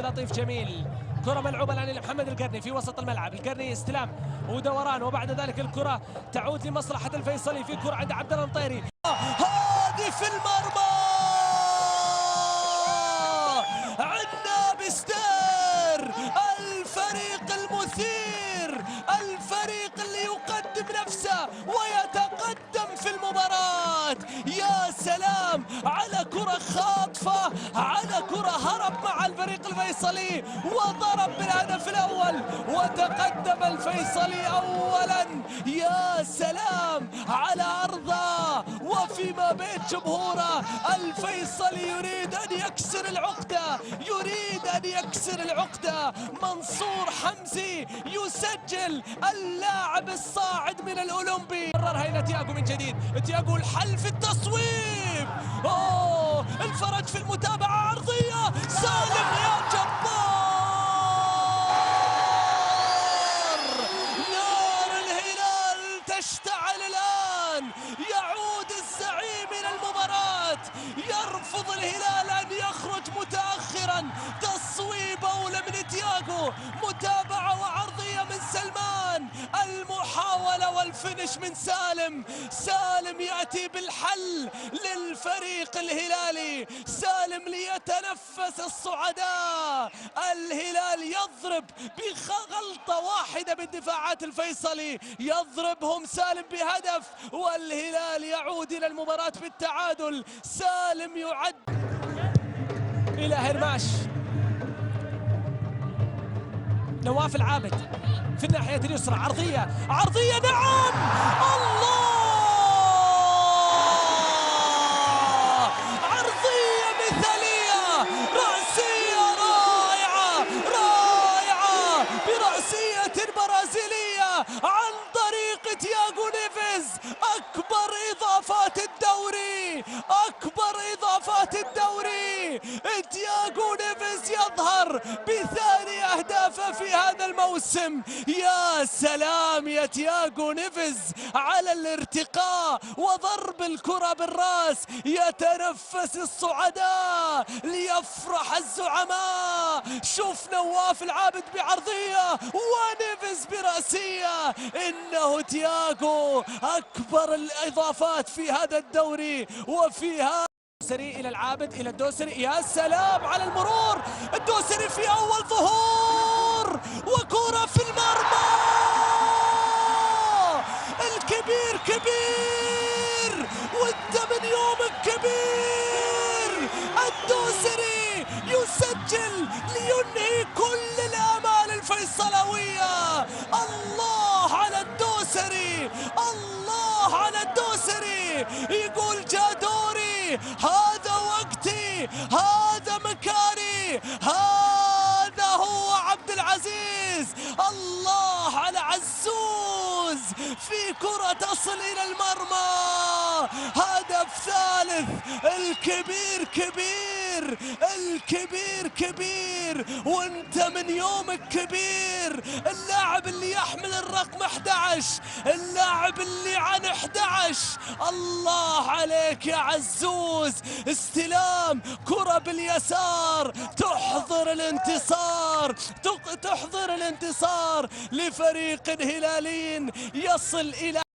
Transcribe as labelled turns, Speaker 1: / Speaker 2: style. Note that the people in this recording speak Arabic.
Speaker 1: عبد اللطيف جميل. كرة ملعوبة الآن لمحمد القرني في وسط الملعب. القرني استلام ودوران، وبعد ذلك الكرة تعود لمصلحة الفيصلي. في كرة عند عبد الله المطيري، هذه في المرمى. عندنا بستير الفريق المثير، الفريق اللي يقدم نفسه ويتقدم في المباراة. يا سلام على كرة خاطفة، على كرة هرب مع الفريق الفيصلي وضرب بالهدف الأول وتقدم الفيصلي أولا. يا سلام على أرضه وفيما بين جمهوره. الفيصلي يريد أن يكسر العقدة، يريد أن يكسر العقدة. منصور حمزي يسجل، اللاعب الصاعد من الأولمبي. قررها إلى تياغو من جديد. تياغو الحل في التصويب، الفرج في المتابعة، عرضية سالم يا جبار. نار الهلال تشتعل الآن، يعود الزعيم إلى المباراة. يرفض الهلال أن يخرج متأخرا. تصويب أولى من تياغو، متابعة وعرضية من سلمان، المحاولة والفينش من سالم. سالم يأتي بالحل للفريق الهلالي، سالم ليتنفس الصعداء. الهلال يضرب بغلطة واحدة من دفاعات الفيصلي، يضربهم سالم بهدف، والهلال يعود إلى المباراة بالتعادل. سالم يعد إلى هرماش. نواف العابد في الناحية اليسرى، عرضية، عرضية، نعم، الله، عرضية مثالية، رأسية رائعة رائعة برأسية برازيلية عن طريق تياغو نيفيز. أكبر إضافات الدوري، أكبر إضافات الدوري. تياغو نيفيز يظهر بثاني أهدافه في هذا الموسم. يا سلام يا تياغو نيفيز على الارتقاء وضرب الكرة بالراس. يتنفس الصعداء ليفرح الزعماء. شوف نواف العابد بعرضية ونيفيز برأسية. إنه تياغو أكبر الإضافات في هذا الدوري وفي هذا. الدوسري إلى العابد، إلى الدوسري، يا سلام على المرور. الدوسري في أول ظهور وكرة في المرمى. الكبير كبير وانت من يومك كبير. الدوسري يسجل لينهي كل الآمال الفيصلوية. الله على الدوسري، الله على الدوسري. يقول جادوري هذا وقتي، هذا مكاني، هذا هو عبد العزيز. الله على عزوز في كرة تصل إلى المرمى. هدف ثالث. الكبير كبير، الكبير كبير وانت من يومك كبير. اللاعب اللي يحمل الرقم 11، اللاعب اللي عن 11. الله عليك يا عزوز. استلام، كرة باليسار، تحضر الانتصار، تحضر الانتصار لفريق هلالي يصل إلى